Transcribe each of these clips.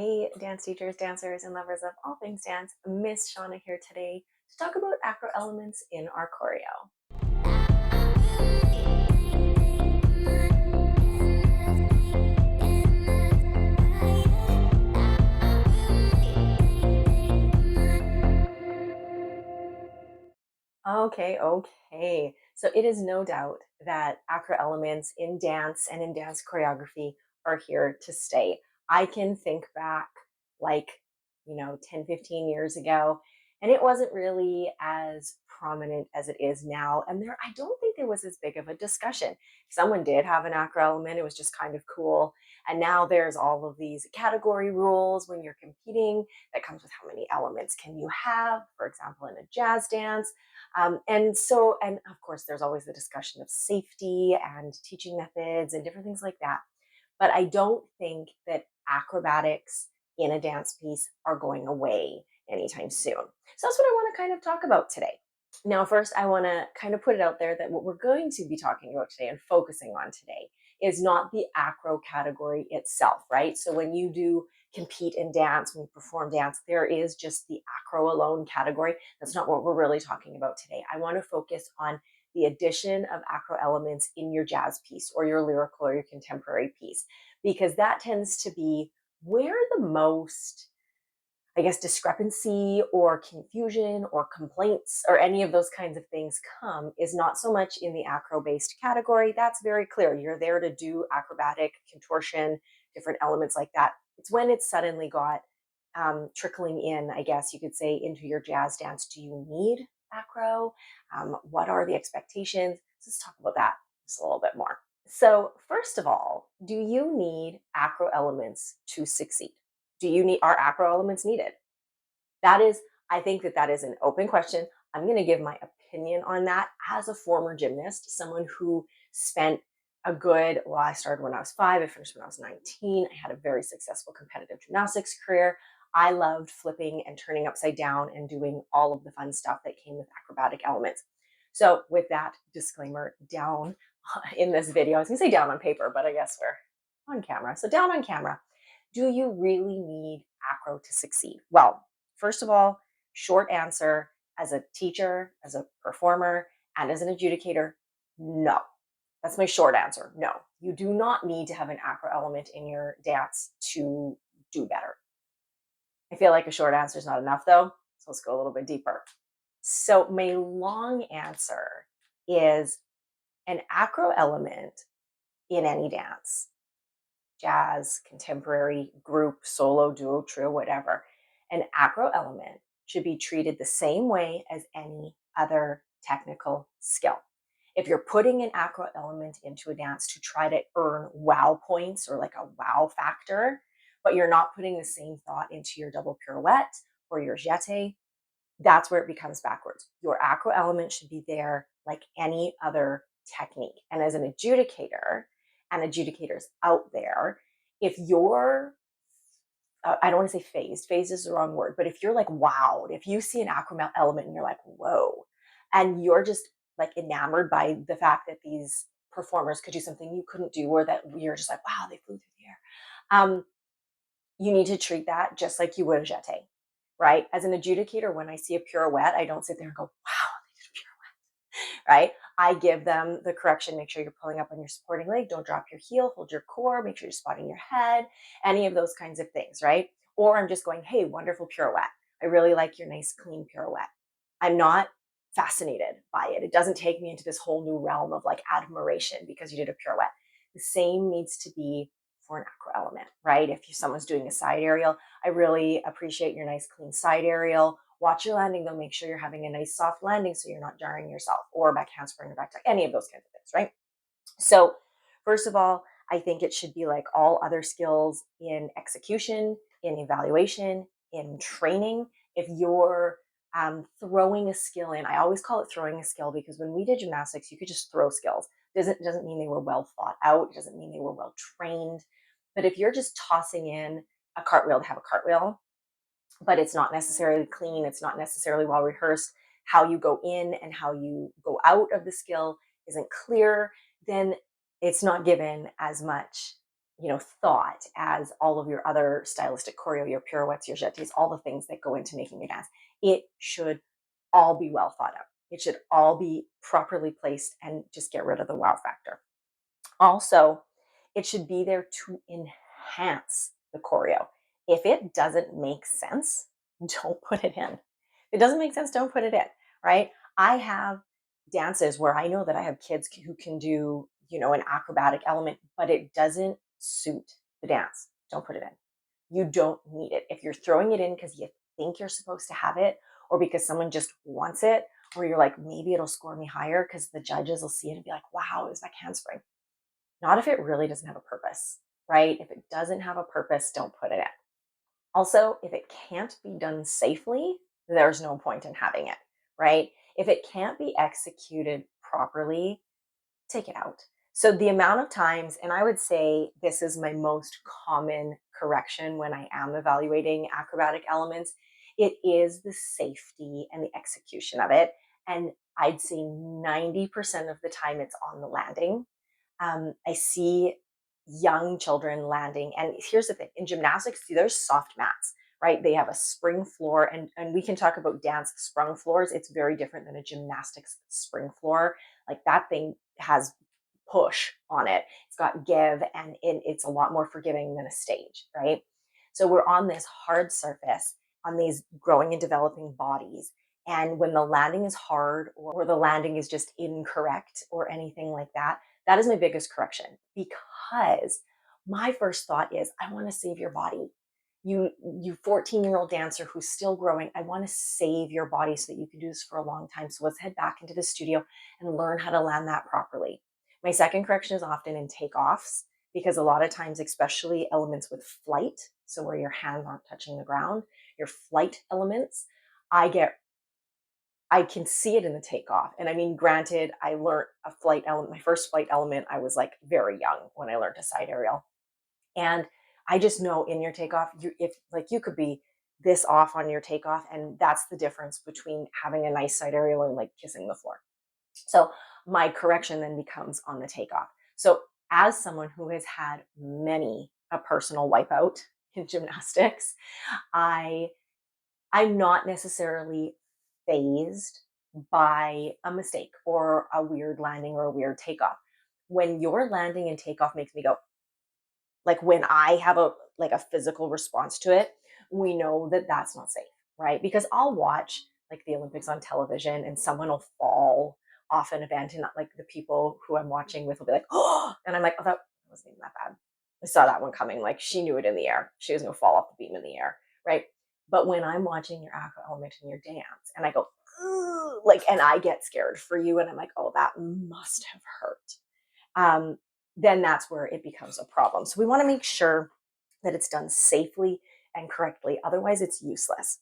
Hey, dance teachers, dancers, and lovers of all things dance. Miss Shauna here today to talk about acro elements in our choreo. Okay. So it is no doubt that acro elements in dance and in dance choreography are here to stay. I can think back like, 10, 15 years ago, and it wasn't really as prominent as it is now. And I don't think there was as big of a discussion. Someone did have an acro element, it was just kind of cool. And now there's all of these category rules when you're competing that comes with how many elements can you have, for example, in a jazz dance. And of course, there's always the discussion of safety and teaching methods and different things like that. But I don't think that acrobatics in a dance piece are going away anytime soon. So that's what I want to kind of talk about today. Now, first, I want to kind of put it out there that what we're going to be talking about today and focusing on today is not the acro category itself, right? So when you do compete in dance, when you perform dance, there is just the acro alone category. That's not what we're really talking about today. I want to focus on the addition of acro elements in your jazz piece or your lyrical or your contemporary piece, because that tends to be where the most, I guess, discrepancy or confusion or complaints or any of those kinds of things come is not so much in the acro based category. That's very clear. You're there to do acrobatic contortion, different elements like that. It's when it's suddenly got trickling in, I guess you could say, into your jazz dance. Do you need acro? What are the expectations? Let's talk about that just a little bit more. So, first of all, do you need acro elements to succeed? Are acro elements needed? That is, I think that is an open question. I'm going to give my opinion on that as a former gymnast, someone who spent I started when I was 5, I finished when I was 19. I had a very successful competitive gymnastics career. I loved flipping and turning upside down and doing all of the fun stuff that came with acrobatic elements. So, with that disclaimer down in this video, I was going to say down on paper, but I guess we're on camera. So, down on camera, do you really need acro to succeed? Well, first of all, short answer, as a teacher, as a performer, and as an adjudicator, no. That's my short answer. No, you do not need to have an acro element in your dance to do better. I feel like a short answer is not enough though, so let's go a little bit deeper. So my long answer is an acro element in any dance, jazz, contemporary, group, solo, duo, trio, whatever, an acro element should be treated the same way as any other technical skill. If you're putting an acro element into a dance to try to earn wow points or like a wow factor, but you're not putting the same thought into your double pirouette or your jeté, that's where it becomes backwards. Your acro element should be there like any other technique. And as an adjudicator, and adjudicators out there, if you're I don't want to say phased is the wrong word, but if you're like wowed, if you see an acro element and you're like, whoa, and you're just like enamored by the fact that these performers could do something you couldn't do, or that you're just like, wow, they flew through the air. You need to treat that just like you would a jeté, right? As an adjudicator, when I see a pirouette, I don't sit there and go, wow, they did a pirouette, right? I give them the correction. Make sure you're pulling up on your supporting leg. Don't drop your heel. Hold your core. Make sure you're spotting your head. Any of those kinds of things, right? Or I'm just going, hey, wonderful pirouette. I really like your nice, clean pirouette. I'm not fascinated by it. It doesn't take me into this whole new realm of like admiration because you did a pirouette. The same needs to be for an acro element, right? If someone's doing a side aerial, I really appreciate your nice, clean side aerial. Watch your landing though. Make sure you're having a nice soft landing so you're not jarring yourself, or back handspring or back tuck, any of those kinds of things, right? So first of all, I think it should be like all other skills in execution, in evaluation, in training. If you're throwing a skill in, I always call it throwing a skill, because when we did gymnastics, you could just throw skills. Doesn't mean they were well thought out. It doesn't mean they were well trained. But if you're just tossing in a cartwheel to have a cartwheel, but it's not necessarily clean, it's not necessarily well rehearsed, how you go in and how you go out of the skill isn't clear, then it's not given as much thought as all of your other stylistic choreo, your pirouettes, your jetés, all the things that go into making your dance. It should all be well thought out. It should all be properly placed and just get rid of the wow factor. Also, it should be there to enhance the choreo. If it doesn't make sense, don't put it in. If it doesn't make sense, don't put it in, right? I have dances where I know that I have kids who can do, an acrobatic element, but it doesn't suit the dance. Don't put it in. You don't need it. If you're throwing it in because you think you're supposed to have it, or because someone just wants it, or you're like, maybe it'll score me higher because the judges will see it and be like, wow, it was back handspring. Not if it really doesn't have a purpose, right? If it doesn't have a purpose, don't put it in. Also, if it can't be done safely, there's no point in having it, right? If it can't be executed properly, take it out. So the amount of times, and I would say this is my most common correction when I am evaluating acrobatic elements, it is the safety and the execution of it. And I'd say 90% of the time it's on the landing. I see young children landing. And here's the thing, in gymnastics, there's soft mats, right? They have a spring floor, and we can talk about dance sprung floors. It's very different than a gymnastics spring floor. Like that thing has push on it. It's got give, and it's a lot more forgiving than a stage, right? So we're on this hard surface on these growing and developing bodies. And when the landing is hard or the landing is just incorrect or anything like that, that is my biggest correction, because my first thought is I want to save your body. You 14-year-old dancer who's still growing, I want to save your body so that you can do this for a long time. So let's head back into the studio and learn how to land that properly. My second correction is often in takeoffs, because a lot of times, especially elements with flight, so where your hands aren't touching the ground, your flight elements, I can see it in the takeoff. And I mean, granted, I learned a flight element, my first flight element, I was like very young when I learned a side aerial. And I just know in your takeoff, if like you could be this off on your takeoff, and that's the difference between having a nice side aerial and like kissing the floor. So my correction then becomes on the takeoff. So as someone who has had many a personal wipeout in gymnastics, I I'm not necessarily phased by a mistake or a weird landing or a weird takeoff. When your landing and takeoff makes me go, like when I have a physical response to it, we know that that's not safe, right? Because I'll watch like the Olympics on television and someone will fall off an event, and like the people who I'm watching with will be like, oh, and I'm like, oh, that wasn't even that bad. I saw that one coming. Like she knew it in the air. She was gonna fall off the beam in the air, right? But when I'm watching your acro element in your dance and I go, like, and I get scared for you, and I'm like, oh, that must have hurt. Um, then that's where it becomes a problem. So we want to make sure that it's done safely and correctly. Otherwise, it's useless.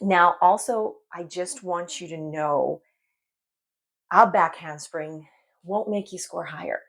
Now, also, I just want you to know a back handspring won't make you score higher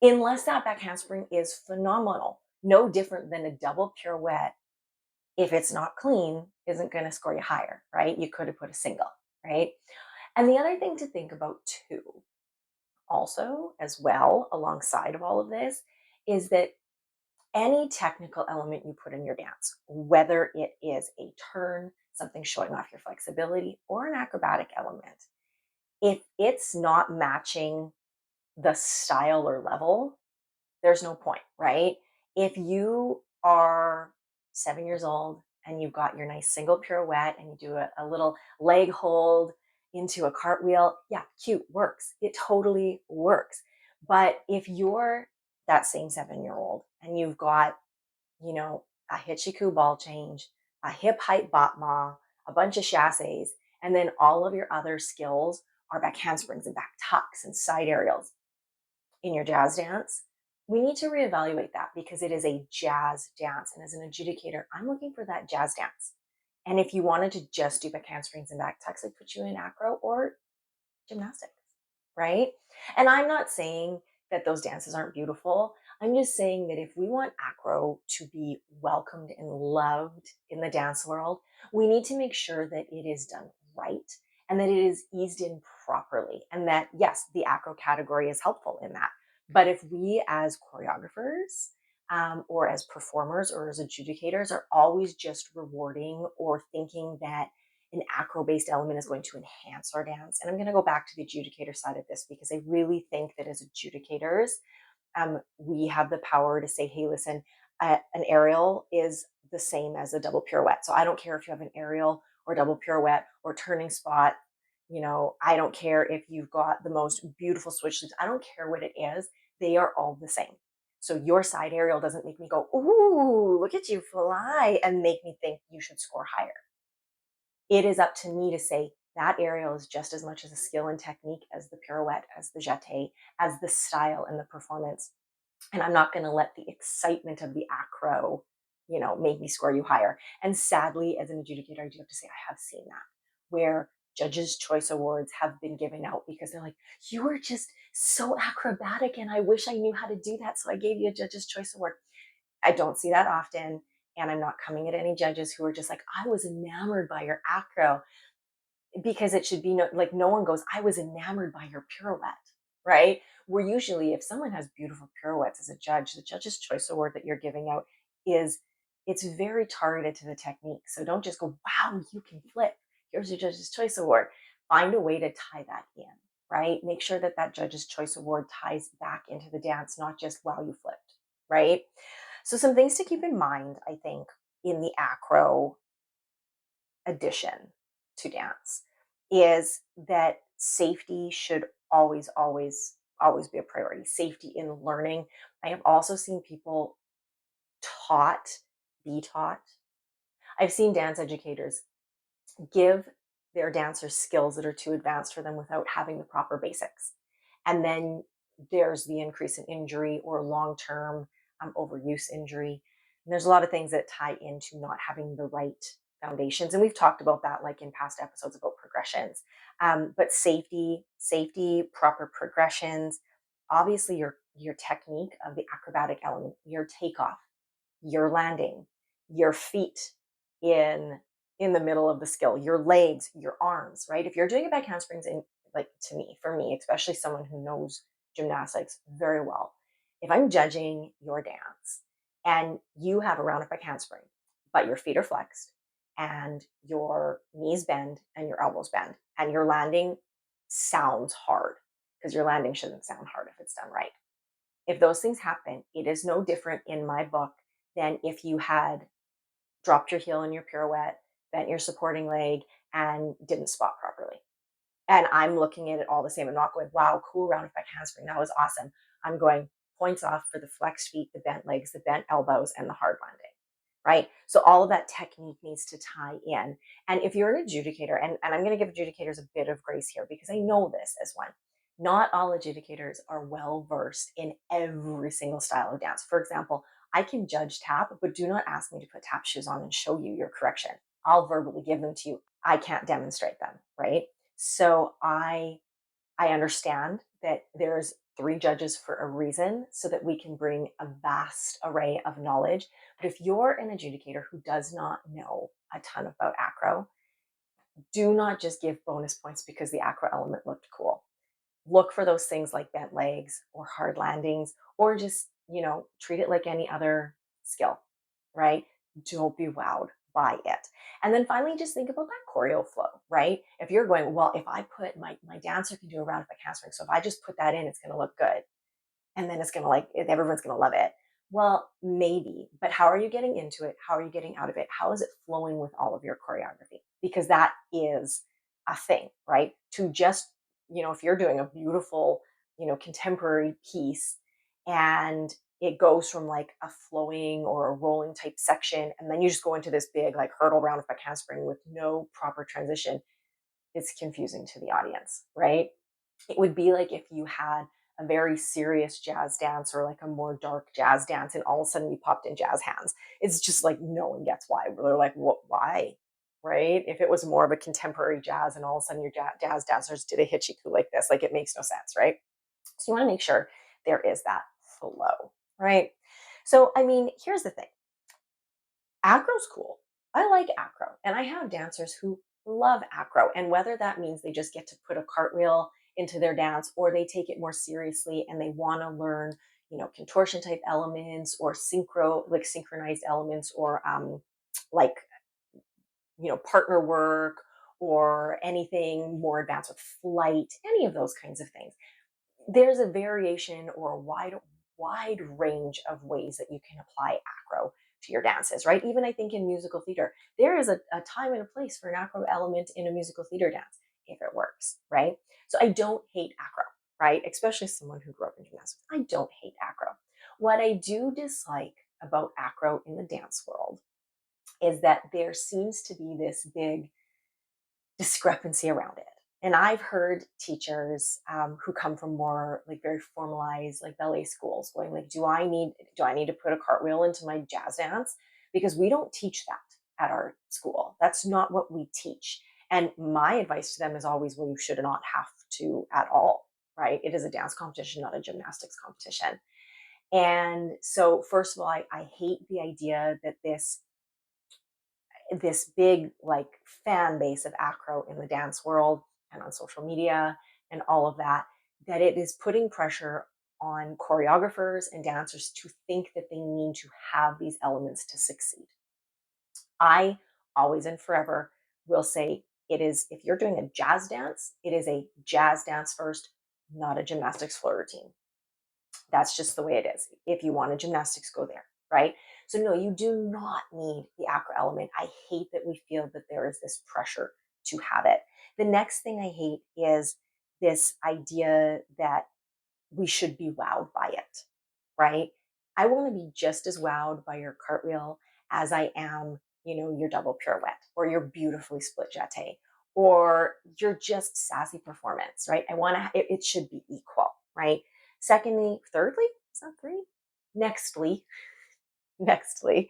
unless that back handspring is phenomenal. No different than a double pirouette. If it's not clean, isn't going to score you higher, right? You could have put a single, right? And the other thing to think about too, also as well, alongside of all of this, is that any technical element you put in your dance, whether it is a turn, something showing off your flexibility, or an acrobatic element, if it's not matching the style or level, there's no point, right? If you are 7 years old and you've got your nice single pirouette and you do a little leg hold into a cartwheel, yeah, cute, works. It totally works. But if you're that same 7-year-old and you've got, a Hichiku ball change, a hip height batma, a bunch of chasses, and then all of your other skills are back handsprings and back tucks and side aerials in your jazz dance, we need to reevaluate that, because it is a jazz dance. And as an adjudicator, I'm looking for that jazz dance. And if you wanted to just do back handsprings and back tucks, I'd put you in acro or gymnastics, right? And I'm not saying that those dances aren't beautiful. I'm just saying that if we want acro to be welcomed and loved in the dance world, we need to make sure that it is done right and that it is eased in properly. And that, yes, the acro category is helpful in that. But if we as choreographers or as performers or as adjudicators are always just rewarding or thinking that an acro based element is going to enhance our dance, and I'm going to go back to the adjudicator side of this because I really think that as adjudicators, we have the power to say, hey, listen, an aerial is the same as a double pirouette. So I don't care if you have an aerial or double pirouette or turning spot. I don't care if you've got the most beautiful switch leaps. I don't care what it is. They are all the same. So your side aerial doesn't make me go, ooh, look at you fly, and make me think you should score higher. It is up to me to say that aerial is just as much as a skill and technique as the pirouette, as the jeté, as the style and the performance. And I'm not going to let the excitement of the acro, make me score you higher. And sadly, as an adjudicator, I do have to say I have seen that where judges' choice awards have been given out because they're like, you were just so acrobatic, and I wish I knew how to do that, so I gave you a judge's choice award. I don't see that often, and I'm not coming at any judges who are just like, I was enamored by your acro, because it should be no one goes, I was enamored by your pirouette, right? Where usually if someone has beautiful pirouettes as a judge, the judge's choice award that you're giving out is, it's very targeted to the technique. So don't just go, wow, you can flip, here's your judge's choice award. Find a way to tie that in, right? Make sure that that judge's choice award ties back into the dance, not just, wow, you flipped, right? So some things to keep in mind, I think, in the acro addition to dance is that safety should always, always, always be a priority. Safety in learning. I have also seen people taught, be taught. I've seen dance educators give their dancers skills that are too advanced for them without having the proper basics. And then there's the increase in injury or long term overuse injury. And there's a lot of things that tie into not having the right foundations. And we've talked about that like in past episodes about progressions. But safety, proper progressions, obviously your technique of the acrobatic element, your takeoff, your landing, your feet in in the middle of the skill, your legs, your arms, right? If you're doing a back handsprings in, like, to me, for me, especially someone who knows gymnastics very well, if I'm judging your dance and you have a round of back handspring, but your feet are flexed and your knees bend and your elbows bend and your landing sounds hard, because your landing shouldn't sound hard if it's done right. If those things happen, it is no different in my book than if you had dropped your heel in your pirouette, bent your supporting leg, and didn't spot properly. And I'm looking at it all the same. I'm not going, wow, cool round of back handspring. That was awesome. I'm going, points off for the flexed feet, the bent legs, the bent elbows, and the hard landing. Right. So all of that technique needs to tie in. And if you're an adjudicator, and I'm going to give adjudicators a bit of grace here because I know this as one, not all adjudicators are well versed in every single style of dance. For example, I can judge tap, but do not ask me to put tap shoes on and show you your correction. I'll verbally give them to you. I can't demonstrate them, right? So I understand that there's three judges for a reason so that we can bring a vast array of knowledge. But if you're an adjudicator who does not know a ton about acro, do not just give bonus points because the acro element looked cool. Look for those things like bent legs or hard landings, or just, treat it like any other skill, right? Don't be wowed by it. And then finally, just think about that choreo flow, right? If you're going, well, if I put my dancer can do a round of a handspring, so if I just put that in, it's going to look good. And then it's going to, like, everyone's going to love it. Well, maybe, but how are you getting into it? How are you getting out of it? How is it flowing with all of your choreography? Because that is a thing, right? To just, if you're doing a beautiful, contemporary piece and it goes from like a flowing or a rolling type section, and then you just go into this big like hurdle round of a handspring with no proper transition, it's confusing to the audience, right? It would be like if you had a very serious jazz dance or like a more dark jazz dance and all of a sudden you popped in jazz hands. It's just like no one gets why. They're like, what, why? Right? If it was more of a contemporary jazz and all of a sudden your jazz dancers did a hitchiku like this, like it makes no sense, right? So you want to make sure there is that flow, right? So, I mean, here's the thing. Acro's cool. I like acro, and I have dancers who love acro. And whether that means they just get to put a cartwheel into their dance, or they take it more seriously and they want to learn, contortion type elements or like synchronized elements, or like, partner work, or anything more advanced with flight, any of those kinds of things. There's a variation or a wide range of ways that you can apply acro to your dances, right? Even I think in musical theater, there is a time and a place for an acro element in a musical theater dance if it works, right? So I don't hate acro, right? Especially someone who grew up in gymnastics. I don't hate acro. What I do dislike about acro in the dance world is that there seems to be this big discrepancy around it. And I've heard teachers who come from more like very formalized like ballet schools going like, do I need to put a cartwheel into my jazz dance? Because we don't teach that at our school. That's not what we teach. And my advice to them is always, well, you should not have to at all, right? It is a dance competition, not a gymnastics competition. And so, first of all, I hate the idea that this big like fan base of acro in the dance world and on social media and all of that, that it is putting pressure on choreographers and dancers to think that they need to have these elements to succeed. I always and forever will say, it is, if you're doing a jazz dance, it is a jazz dance first, not a gymnastics floor routine. That's just the way it is. If you want a gymnastics, go there, right? So no, you do not need the acro element. I hate that we feel that there is this pressure to have it. The next thing I hate is this idea that we should be wowed by it, right? I want to be just as wowed by your cartwheel as I am, your double pirouette or your beautifully split jeté or your just sassy performance, right? I want to, it should be equal, right? Secondly, thirdly, is that three? Nextly, nextly,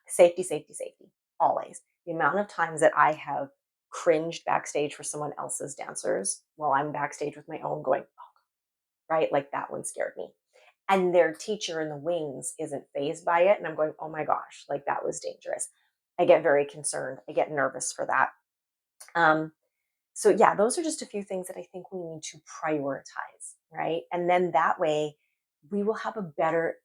safety, safety, safety, always. The amount of times that I have cringed backstage for someone else's dancers while I'm backstage with my own going, right? Like that one scared me. And their teacher in the wings isn't phased by it. And I'm going, oh my gosh, like that was dangerous. I get very concerned. I get nervous for that. Um, so, yeah, those are just a few things that I think we need to prioritize, right? And then that way we will have a better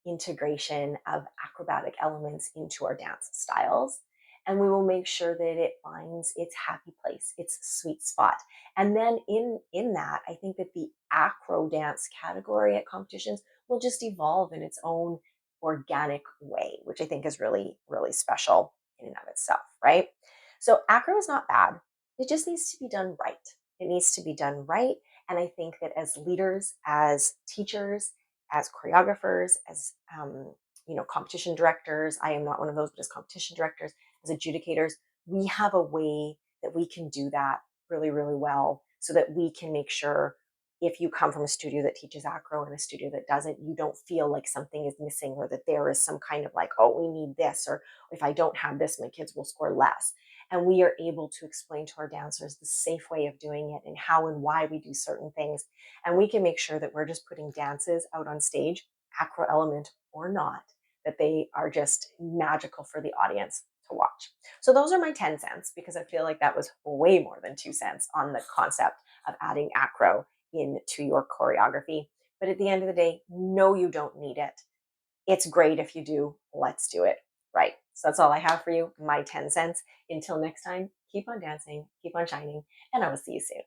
integration of acrobatic elements into our dance styles. And we will make sure that it finds its happy place, its sweet spot. And then in that, I think that the acro dance category at competitions will just evolve in its own organic way, which I think is really, really special in and of itself, right? So acro is not bad. It just needs to be done right. It needs to be done right. And I think that as leaders, as teachers, as choreographers, as competition directors. I am not one of those, but as competition directors, as adjudicators, we have a way that we can do that really, really well, so that we can make sure if you come from a studio that teaches acro and a studio that doesn't, you don't feel like something is missing, or that there is some kind of like, oh, we need this, or if I don't have this, my kids will score less. And we are able to explain to our dancers the safe way of doing it and how and why we do certain things. And we can make sure that we're just putting dances out on stage, acro element or not, that they are just magical for the audience to watch. So those are my 10 cents, because I feel like that was way more than 2 cents on the concept of adding acro into your choreography. But at the end of the day, no, you don't need it. It's great if you do. Let's do it right. So that's all I have for you, my 10 cents. Until next time, keep on dancing, keep on shining, and I will see you soon.